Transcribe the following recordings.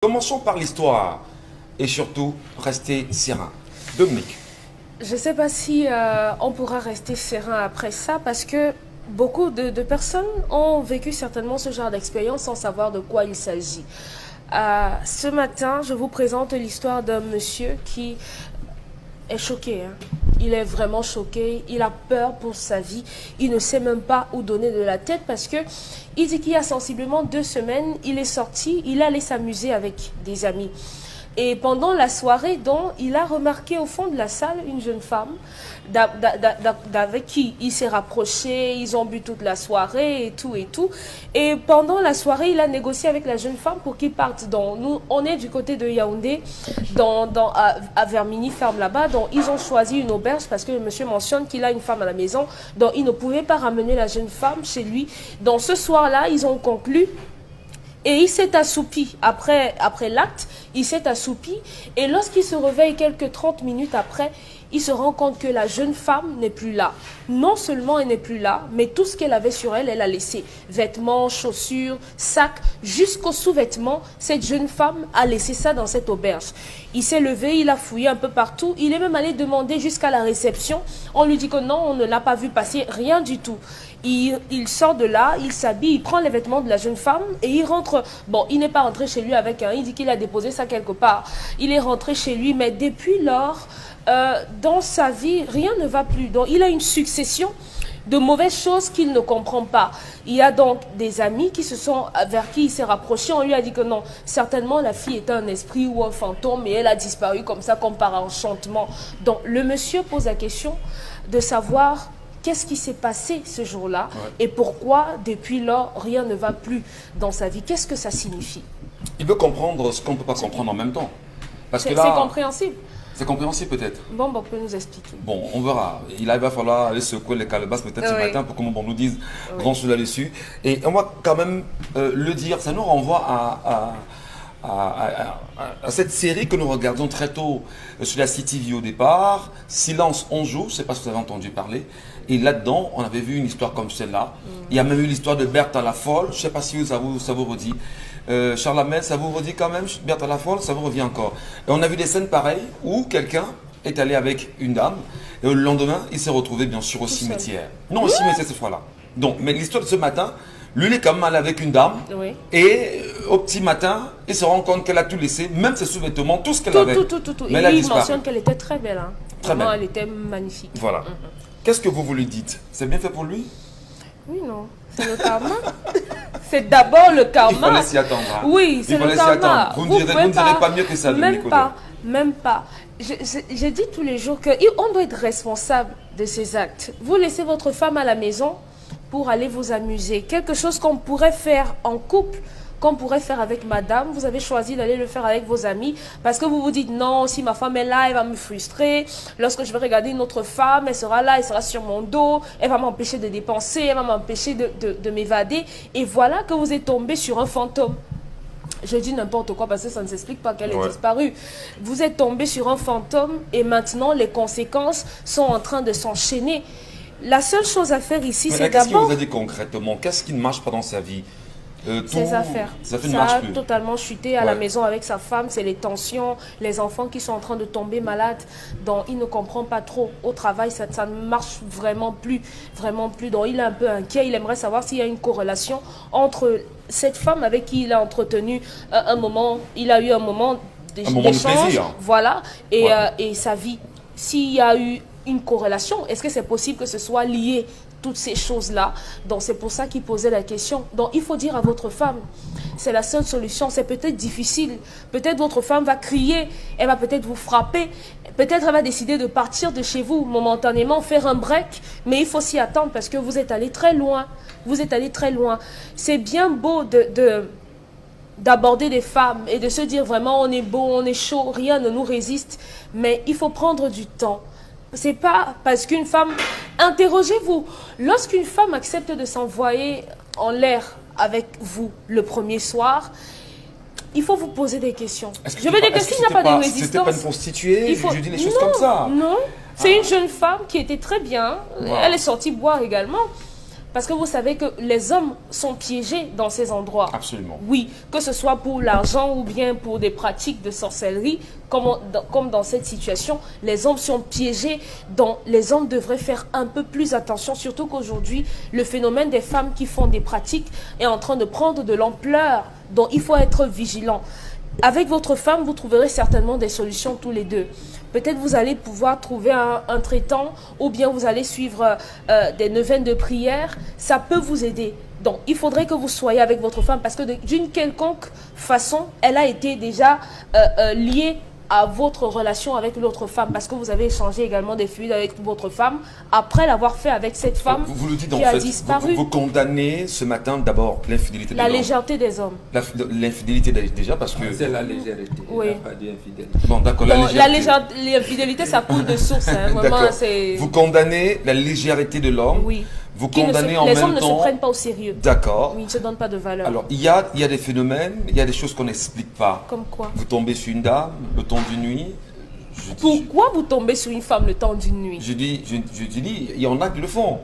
Commençons par l'histoire et surtout, restez serein. Dominique. Je ne sais pas si on pourra rester serein après ça parce que beaucoup de personnes ont vécu certainement ce genre d'expérience sans savoir de quoi il s'agit. Ce matin, je vous présente l'histoire d'un monsieur qui est choqué. Il est vraiment choqué, il a peur pour sa vie, il ne sait même pas où donner de la tête parce que il dit qu'il y a sensiblement 2 semaines, il est sorti, il allait s'amuser avec des amis. Et pendant la soirée, donc, il a remarqué au fond de la salle une jeune femme avec qui il s'est rapproché, ils ont bu toute la soirée et tout et tout. Et pendant la soirée, il a négocié avec la jeune femme pour qu'ils partent. Donc, nous, on est du côté de Yaoundé, à Vermini ferme là-bas. Donc, ils ont choisi une auberge parce que le monsieur mentionne qu'il a une femme à la maison. Donc, il ne pouvait pas ramener la jeune femme chez lui. Donc, ce soir-là, ils ont conclu. Et il s'est assoupi, après l'acte, il s'est assoupi. Et lorsqu'il se réveille quelques 30 minutes après, il se rend compte que la jeune femme n'est plus là. Non seulement elle n'est plus là, mais tout ce qu'elle avait sur elle, elle a laissé. Vêtements, chaussures, sacs, jusqu'aux sous-vêtements. Cette jeune femme a laissé ça dans cette auberge. Il s'est levé, il a fouillé un peu partout. Il est même allé demander jusqu'à la réception. On lui dit que non, on ne l'a pas vu passer, rien du tout. Il sort de là, il s'habille, il prend les vêtements de la jeune femme et il rentre. Bon, il n'est pas rentré chez lui avec un, il dit qu'il a déposé ça quelque part. Il est rentré chez lui, mais depuis lors, dans sa vie, rien ne va plus. Donc, il a une succession de mauvaises choses qu'il ne comprend pas. Il y a donc des amis vers qui il s'est rapproché. On lui a dit que non, certainement la fille est un esprit ou un fantôme et elle a disparu comme ça, comme par enchantement. Donc, le monsieur pose la question de savoir qu'est-ce qui s'est passé ce jour-là et pourquoi, depuis lors, rien ne va plus dans sa vie. Qu'est-ce que ça signifie? Il veut comprendre ce qu'on ne peut pas comprendre en même temps. C'est compréhensible. C'est compréhensible peut-être. Bon, on peut nous expliquer. Bon, on verra. Il va falloir aller secouer les calebasses peut-être ce matin pour qu'on nous dise grand chose là-dessus. Et on va quand même le dire, ça nous renvoie à cette série que nous regardions très tôt sur la CTV au départ, Silence on joue, je ne sais pas si vous avez entendu parler. Et là-dedans, on avait vu une histoire comme celle-là. Il y a même eu l'histoire de Berthe à la folle, je ne sais pas si ça vous redit. Charles Hamel, ça vous redit quand même, Berthe à la folle, ça vous revient encore. Et on a vu des scènes pareilles où quelqu'un est allé avec une dame et le lendemain, il s'est retrouvé bien sûr au cimetière. Non, au cimetière cette fois-là. Donc, mais l'histoire de ce matin, lui, il est quand même allé avec une dame. Et au petit matin, il se rend compte qu'elle a tout laissé, même ses sous-vêtements, tout ce qu'elle avait. Tout. Mais et il mentionne qu'elle était très belle. Hein. Très Vraiment, belle. Elle était magnifique. Voilà. Qu'est-ce que vous lui dites? C'est bien fait pour lui? Oui, non. C'est le karma. C'est d'abord le karma. Il fallait s'y attendre. Hein. Oui, c'est le karma. Vous ne direz pas mieux que ça, Même pas. Je dis tous les jours qu'on doit être responsable de ses actes. Vous laissez votre femme à la maison pour aller vous amuser. Quelque chose qu'on pourrait faire en couple, qu'on pourrait faire avec madame, vous avez choisi d'aller le faire avec vos amis parce que vous vous dites non, si ma femme est là, elle va me frustrer. Lorsque je vais regarder une autre femme, elle sera là, elle sera sur mon dos, elle va m'empêcher de dépenser, elle va m'empêcher de m'évader. Et voilà que vous êtes tombé sur un fantôme. Je dis n'importe quoi parce que ça ne s'explique pas qu'elle ait disparu. Vous êtes tombé sur un fantôme et maintenant les conséquences sont en train de s'enchaîner. La seule chose à faire ici, c'est d'abord... Qu'est-ce qu'il vous a dit concrètement? Qu'est-ce qui ne marche pas dans sa vie? Ses affaires. Ça a totalement chuté à la maison avec sa femme. C'est les tensions, les enfants qui sont en train de tomber malades, dont il ne comprend pas trop. Au travail, ça ne marche vraiment plus. Donc il est un peu inquiet. Il aimerait savoir s'il y a une corrélation entre cette femme avec qui il a entretenu un moment, il a eu un moment d'échange, voilà, et sa vie. S'il y a eu une corrélation, est-ce que c'est possible que ce soit lié toutes ces choses-là? Donc c'est pour ça qu'il posait la question. Donc il faut dire à votre femme, c'est la seule solution. C'est peut-être difficile. Peut-être votre femme va crier, elle va peut-être vous frapper. Peut-être elle va décider de partir de chez vous momentanément, faire un break. Mais il faut s'y attendre parce que vous êtes allé très loin. Vous êtes allé très loin. C'est bien beau d'aborder des femmes et de se dire vraiment on est beau, on est chaud, rien ne nous résiste. Mais il faut prendre du temps. C'est pas parce qu'une femme... Interrogez-vous. Lorsqu'une femme accepte de s'envoyer en l'air avec vous le premier soir, il faut vous poser des questions. Je veux dire que s'il n'y a pas de résistance... C'était pas une prostituée, je dis les choses comme ça. Non, c'est une jeune femme qui était très bien. Elle est sortie boire également. Parce que vous savez que les hommes sont piégés dans ces endroits. Absolument. Oui, que ce soit pour l'argent ou bien pour des pratiques de sorcellerie, comme dans cette situation, les hommes sont piégés. Les hommes devraient faire un peu plus attention, surtout qu'aujourd'hui, le phénomène des femmes qui font des pratiques est en train de prendre de l'ampleur, dont il faut être vigilant. Avec votre femme, vous trouverez certainement des solutions tous les deux. Peut-être vous allez pouvoir trouver un traitant ou bien vous allez suivre des neuvaines de prière. Ça peut vous aider. Donc, il faudrait que vous soyez avec votre femme parce que d'une quelconque façon, elle a été déjà liée à votre relation avec l'autre femme parce que vous avez échangé également des fluides avec votre femme après l'avoir fait avec cette femme vous le dites, qui a disparu. Vous condamnez ce matin d'abord l'infidélité des hommes. La légèreté des hommes. L'infidélité déjà parce que... C'est la légèreté, oui. Il n'y a pas d'infidélité. Bon, d'accord, l'infidélité, ça coule de source. Hein, vraiment, vous condamnez la légèreté de l'homme. Oui. Vous condamnez en même temps... Les hommes ne se prennent pas au sérieux. D'accord. Oui, ils ne se donnent pas de valeur. Alors, il y a des phénomènes, il y a des choses qu'on n'explique pas. Comme quoi? Vous tombez sur une dame, le temps d'une nuit. Pourquoi vous tombez sur une femme le temps d'une nuit? Je dis, il y en a qui le font.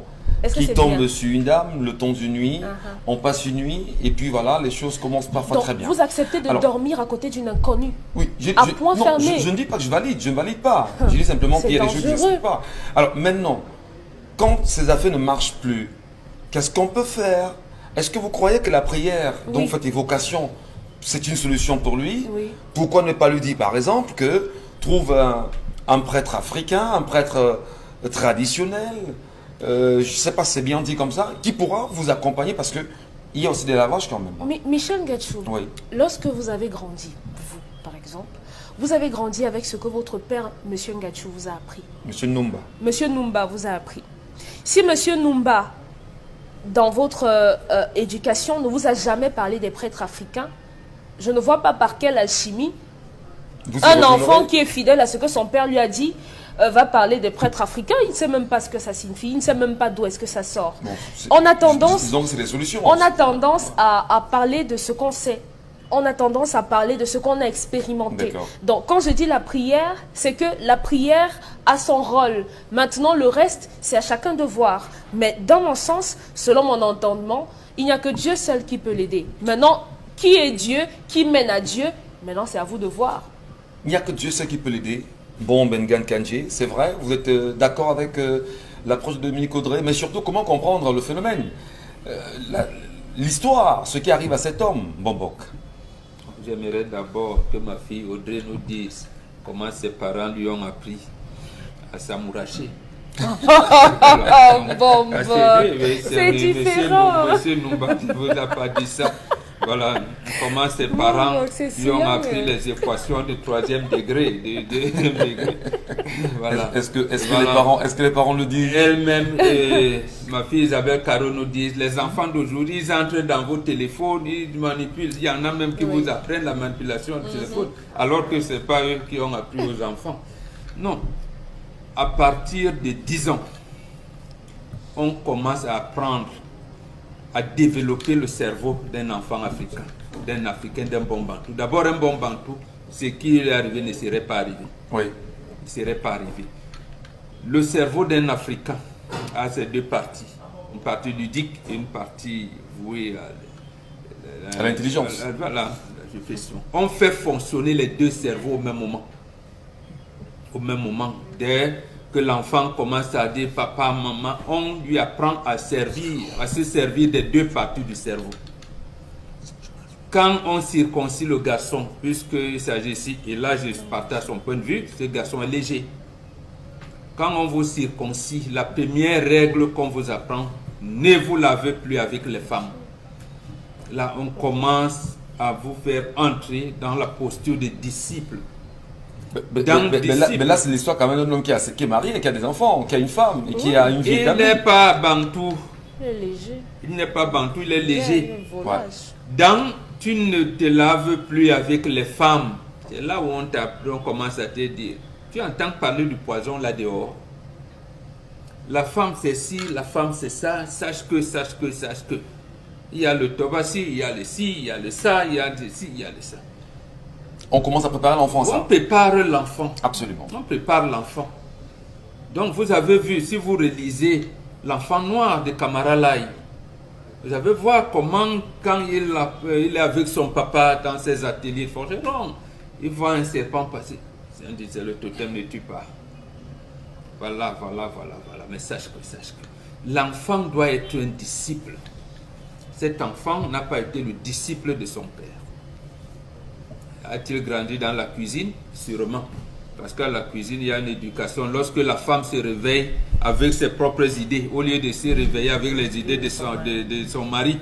Qui tombent sur une dame le temps d'une nuit, on passe une nuit, et puis voilà, les choses commencent parfois très bien. Vous acceptez de dormir à côté d'une inconnue? Oui, point fermé. Je ne dis pas que je ne valide pas. Je dis simplement qu'il y a des choses que je n'explique pas. Alors maintenant, quand ces affaires ne marchent plus, qu'est-ce qu'on peut faire? Est-ce que vous croyez que la prière, dont vous faites évocation, c'est une solution pour lui? Pourquoi ne pas lui dire, par exemple, que trouve un prêtre africain, un prêtre traditionnel, je ne sais pas si c'est bien dit comme ça, qui pourra vous accompagner parce qu'il y a aussi des lavages quand même. Mais Michel Gatchou, lorsque vous avez grandi, vous par exemple, vous avez grandi avec ce que votre père, M. Gatchou, vous a appris. M. Numba. M. Numba vous a appris. Si M. Numba, dans votre éducation, ne vous a jamais parlé des prêtres africains, je ne vois pas par quelle alchimie un enfant qui est fidèle à ce que son père lui a dit va parler des prêtres africains. Il ne sait même pas ce que ça signifie, il ne sait même pas d'où est-ce que ça sort. Bon, on a tendance, disons que c'est des solutions. On a tendance à parler de ce qu'on sait. On a tendance à parler de ce qu'on a expérimenté. Donc, quand je dis la prière, c'est que la prière a son rôle. Maintenant, le reste, c'est à chacun de voir. Mais dans mon sens, selon mon entendement, il n'y a que Dieu seul qui peut l'aider. Maintenant, qui est Dieu? Qui mène à Dieu? Maintenant, c'est à vous de voir. Il n'y a que Dieu seul qui peut l'aider. Bon, Bengan Kandji, c'est vrai, vous êtes d'accord avec l'approche de Dominique Audrey, mais surtout, comment comprendre le phénomène, l'histoire, ce qui arrive à cet homme, Bombok. J'aimerais d'abord que ma fille Audrey nous dise comment ses parents lui ont appris à s'amouracher. C'est différent. Monsieur Numba ne vous a pas dit ça. Voilà comment ses parents lui ont appris les équations de 3e degré, de 2e degré. Voilà. Est-ce que les parents le disent? Elle-même, ma fille Isabelle Caro nous dit, les enfants d'aujourd'hui, ils entrent dans vos téléphones, ils manipulent. Il y en a même qui vous apprennent la manipulation du téléphone, alors que ce n'est pas eux qui ont appris aux enfants. Non. À partir de 10 ans, on commence à apprendre à développer le cerveau d'un enfant africain, d'un bon bantou. D'abord, un bon bantou, ce qui est arrivé ne serait pas arrivé. Oui. Ne serait pas arrivé. Le cerveau d'un Africain a ces deux parties. Une partie ludique et une partie vouée à l'intelligence. Voilà, la réflexion. On fait fonctionner les deux cerveaux au même moment. Au même moment. Dès que l'enfant commence à dire papa, maman, on lui apprend à se servir des deux parties du cerveau. Quand on circoncie le garçon, puisqu'il s'agit ici, et là je partage son point de vue, ce garçon est léger. Quand on vous circoncie, la première règle qu'on vous apprend, ne vous lavez plus avec les femmes. Là, on commence à vous faire entrer dans la posture de disciple. Mais là, c'est l'histoire quand même d'un homme qui est marié, qui a des enfants, qui a une femme et qui a une vie. Il n'est pas bantou. Il est léger. Il n'est pas bantou, il est léger. Donc, tu ne te laves plus avec les femmes. C'est là où on commence à te dire. Tu entends parler du poison là dehors. La femme c'est ci, la femme c'est ça. Sache que. Il y a le tobassi, il y a le ci, il y a le ça, il y a le ci, il y a le ça. On commence à préparer l'enfant, ça. On prépare l'enfant. Absolument. On prépare l'enfant. Donc vous avez vu, si vous relisez l'enfant noir de Camara Lai, Vous allez voir comment, quand il est avec son papa dans ses ateliers de forgeron, il voit un serpent passer. C'est le totem ne tue pas. Voilà. Mais sache que l'enfant doit être un disciple. Cet enfant n'a pas été le disciple de son père. A-t-il grandi dans la cuisine? Sûrement. Parce qu'à la cuisine, il y a une éducation. Lorsque la femme se réveille avec ses propres idées, au lieu de se réveiller avec les idées de son mari,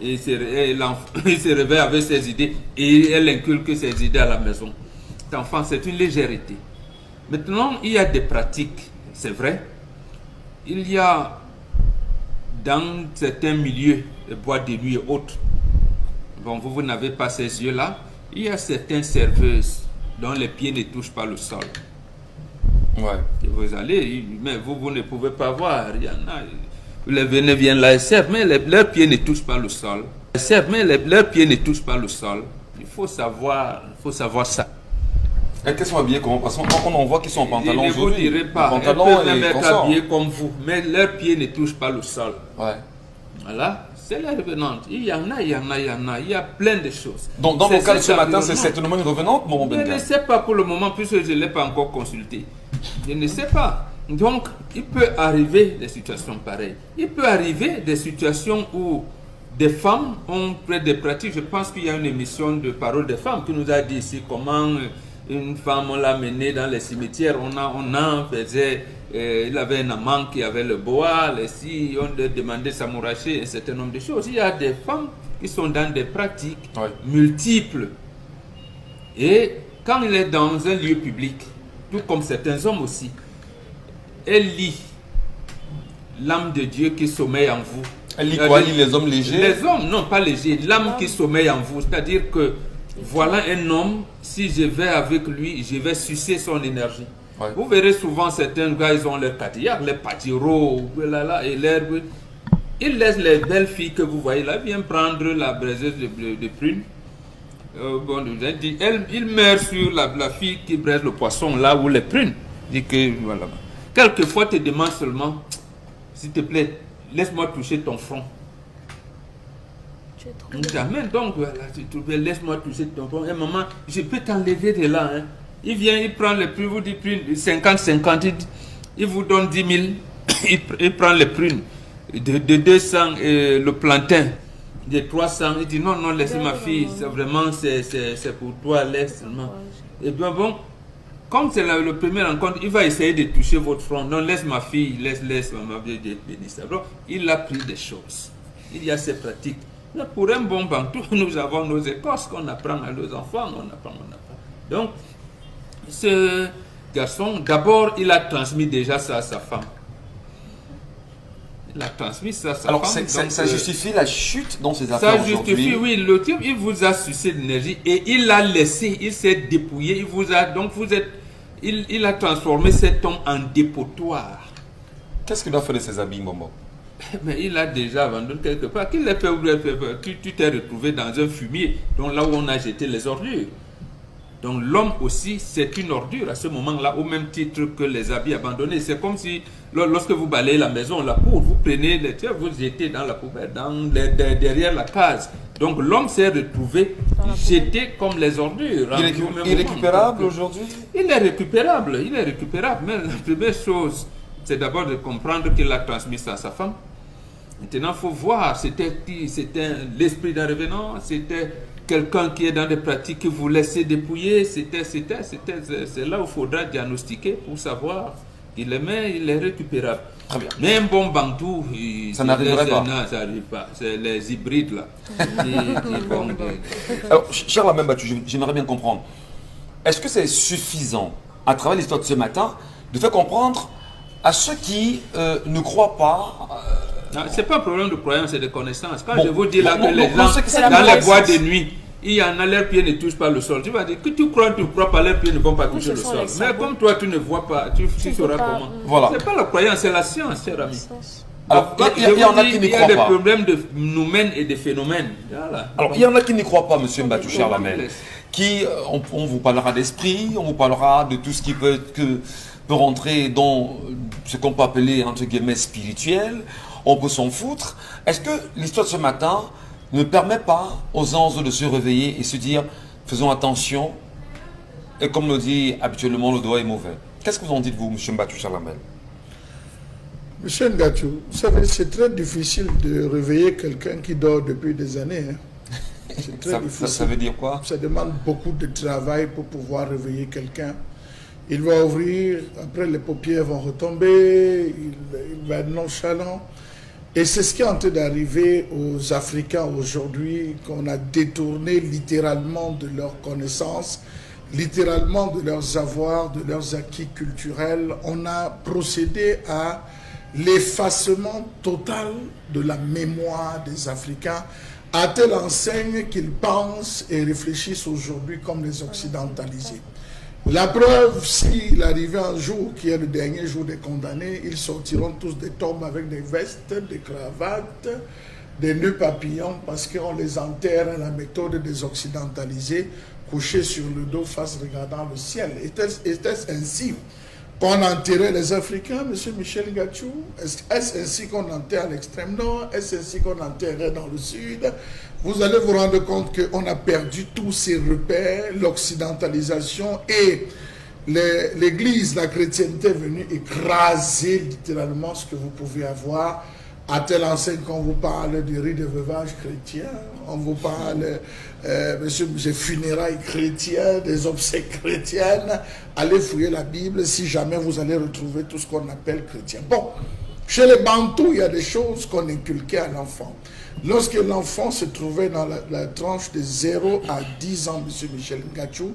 il se réveille avec ses idées et elle inculque ses idées à la maison. Cet enfant, c'est une légèreté. Maintenant, il y a des pratiques, c'est vrai. Il y a dans certains milieux, les boîtes de nuit et autres, bon, vous n'avez pas ces yeux-là, il y a certaines serveuses dont les pieds ne touchent pas le sol. Ouais. Et vous allez, mais vous ne pouvez pas voir. Il y en a, les venez viennent là et servent, mais leurs pieds ne touchent pas le sol. Ils servent, mais leurs pieds ne touchent pas le sol. Il faut savoir ça. Et qu'elles sont habillées comment? Parce qu'on en voit qu'ils sont en pantalon. Je ne vous dirai pas. Elles peuvent même être habillées comme vous, mais leurs pieds ne touchent pas le sol. Ouais. Voilà. C'est la revenante. Il y en a. Il y a plein de choses. Donc, dans mon cas de ce matin, c'est certainement une revenante, mon Benga? Je ne sais pas pour le moment, puisque je ne l'ai pas encore consulté. Je ne sais pas. Donc, il peut arriver des situations pareilles. Il peut arriver des situations où des femmes ont pris des pratiques. Je pense qu'il y a une émission de Parole des femmes qui nous a dit ici comment une femme, on l'a menée dans les cimetières. On faisait... il avait un amant qui avait le bois, les filles, on lui demandait s'amouracher, un certain nombre de choses. Il y a des femmes qui sont dans des pratiques multiples. Et quand il est dans un lieu public, tout comme certains hommes aussi, elle lit l'âme de Dieu qui sommeille en vous. Elle lit quoi? Elle lit les hommes légers? Les hommes, non pas légers, l'âme qui sommeille en vous. C'est-à-dire que voilà un homme, si je vais avec lui, je vais sucer son énergie. Ouais. Vous verrez souvent certains gars, ils ont leur cadillac, les pâtiros, et l'herbe. Ils laissent les belles filles que vous voyez là, viennent prendre la braiseuse de prune. Il meurt sur la fille qui braise le poisson là où les prunes. Dit que voilà. Quelquefois, te demande seulement, s'il te plaît, laisse-moi toucher ton front. Jamais, donc voilà, laisse-moi toucher ton front. Un moment, je peux t'enlever de là. Hein. Il vient, il prend les prunes, vous dites prunes 50-50, il vous donne 10 000, il prend les prunes de 200, le plantain de 300, il dit non, laissez ma fille, c'est vraiment, c'est pour toi, laisse seulement. Et bien bon, comme c'est le premier rencontre, il va essayer de toucher votre front, non, laisse ma fille, laisse ma vieille bénisse. Alors, il a pris des choses, il y a ces pratiques. Mais pour un bon bantou, nous avons nos écoles qu'on apprend à nos enfants, on apprend. Donc, ce garçon, d'abord, il a transmis déjà ça à sa femme. Il a transmis ça à sa Alors, femme. Alors, ça justifie la chute dans ces affaires aujourd'hui? Ça justifie, oui. Le type, il vous a sucé de l'énergie et il l'a laissé, il s'est dépouillé. Il vous a, donc, il a transformé cet homme en dépotoir. Qu'est-ce qu'il doit faire de ses habits, Momo? Mais il a déjà abandonné quelque part. Tu t'es retrouvé dans un fumier, donc là où on a jeté les ordures. Donc l'homme aussi, c'est une ordure à ce moment-là, au même titre que les habits abandonnés. C'est comme si, lorsque vous balayez la maison, la cour, vous prenez les tiens, vous jetez dans la poubelle, derrière la case. Donc l'homme s'est retrouvé jeté comme les ordures. Il est récupérable aujourd'hui? Il est récupérable, Mais la première chose, c'est d'abord de comprendre qu'il a transmis ça à sa femme. Maintenant, il faut voir, c'était l'esprit d'un revenant, c'était quelqu'un qui est dans des pratiques qui vous laisse dépouiller, c'est là où il faudra diagnostiquer pour savoir qu'il aimait, il est récupérable. Très bien. Mais un bon bantou, ça n'arriverait pas. Non, ça n'arrive pas. C'est les hybrides là. Alors, cher Lamemba, j'aimerais bien comprendre. Est-ce que c'est suffisant, à travers l'histoire de ce matin, de faire comprendre à ceux qui ne croient pas... c'est pas un problème de croyance, c'est de connaissance. Quand je vous dis là que les gens, dans les boîtes de nuit, il y en a, leurs pieds ne touchent pas le sol. Tu vas dire que tu crois pas, leurs pieds ne vont pas toucher le sol. Mais comme toi, tu ne vois pas, tu sauras comment. Voilà. C'est pas la croyance, c'est la science, cher ami. Alors, il y en a qui n'y croient pas. Il y a des problèmes de noumènes et de phénomènes. Voilà. Alors, il y en a qui n'y croient pas, monsieur Mbatou, cher Lamel. Qui, on vous parlera d'esprit, on vous parlera de tout ce qui peut rentrer dans ce qu'on peut appeler, entre guillemets, spirituel. on peut s'en foutre. Est-ce que l'histoire de ce matin ne permet pas aux anges de se réveiller et se dire, faisons attention, et comme le dit habituellement, le doigt est mauvais. Qu'est-ce que vous en dites, vous, M. Mbatou Chalamel? Monsieur Ngatou, vous savez, c'est très difficile de réveiller quelqu'un qui dort depuis des années. C'est très difficile. Ça veut dire quoi? Ça demande beaucoup de travail pour pouvoir réveiller quelqu'un. Il va ouvrir, après les paupières vont retomber, il va être nonchalant. Et c'est ce qui est en train d'arriver aux Africains aujourd'hui, qu'on a détourné littéralement de leurs connaissances, littéralement de leurs avoirs, de leurs acquis culturels. On a procédé à l'effacement total de la mémoire des Africains, à telle enseigne qu'ils pensent et réfléchissent aujourd'hui comme les occidentalisés. La preuve, s'il arrivait un jour qui est le dernier jour des condamnés, ils sortiront tous des tombes avec des vestes, des cravates, des nœuds papillons, parce qu'on les enterre à la méthode des occidentalisés, couchés sur le dos, face regardant le ciel. Était-ce ainsi qu'on enterrait les Africains, M. Michel Gachou? Est-ce ainsi qu'on enterre à l'extrême nord? Est-ce ainsi qu'on enterrait dans le sud? Vous allez vous rendre compte qu'on a perdu tous ces repères, l'occidentalisation et l'Église, la chrétienté est venue écraser littéralement ce que vous pouvez avoir. À telle enseigne qu'on vous parle du riz de veuvage chrétien, on vous parle des funérailles chrétiennes, des obsèques chrétiennes. Allez fouiller la Bible si jamais vous allez retrouver tout ce qu'on appelle chrétien. Bon, chez les Bantous, il y a des choses qu'on inculquait à l'enfant. Lorsque l'enfant se trouvait dans la tranche de 0 à 10 ans, M. Michel Ngachou,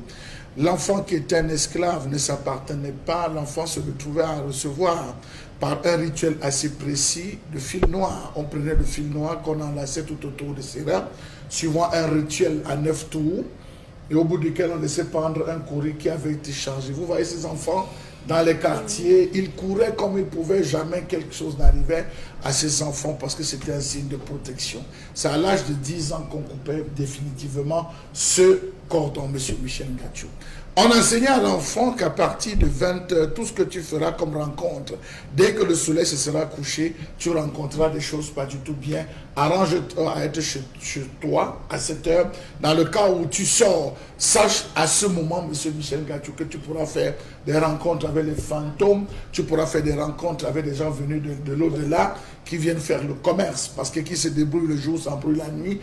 l'enfant qui était un esclave ne s'appartenait pas, l'enfant se retrouvait à recevoir par un rituel assez précis de fil noir. On prenait le fil noir qu'on enlaçait tout autour de ses reins, suivant un rituel à 9 tours, et au bout duquel on laissait pendre un courrier qui avait été chargé. Vous voyez ces enfants dans les quartiers, ils couraient comme ils pouvaient, jamais quelque chose n'arrivait à ces enfants parce que c'était un signe de protection. C'est à l'âge de 10 ans qu'on coupait définitivement ce cordon, M. Michel Ngachou. On enseignait à l'enfant qu'à partir de 20 heures, tout ce que tu feras comme rencontre, dès que le soleil se sera couché, tu rencontreras des choses pas du tout bien. Arrange-toi à être chez toi à 7 heures. Dans le cas où tu sors, sache à ce moment, M. Michel Ngachou, que tu pourras faire des rencontres avec les fantômes, tu pourras faire des rencontres avec des gens venus de l'au-delà qui viennent faire le commerce, parce que qui se débrouille le jour s'embrouille la nuit.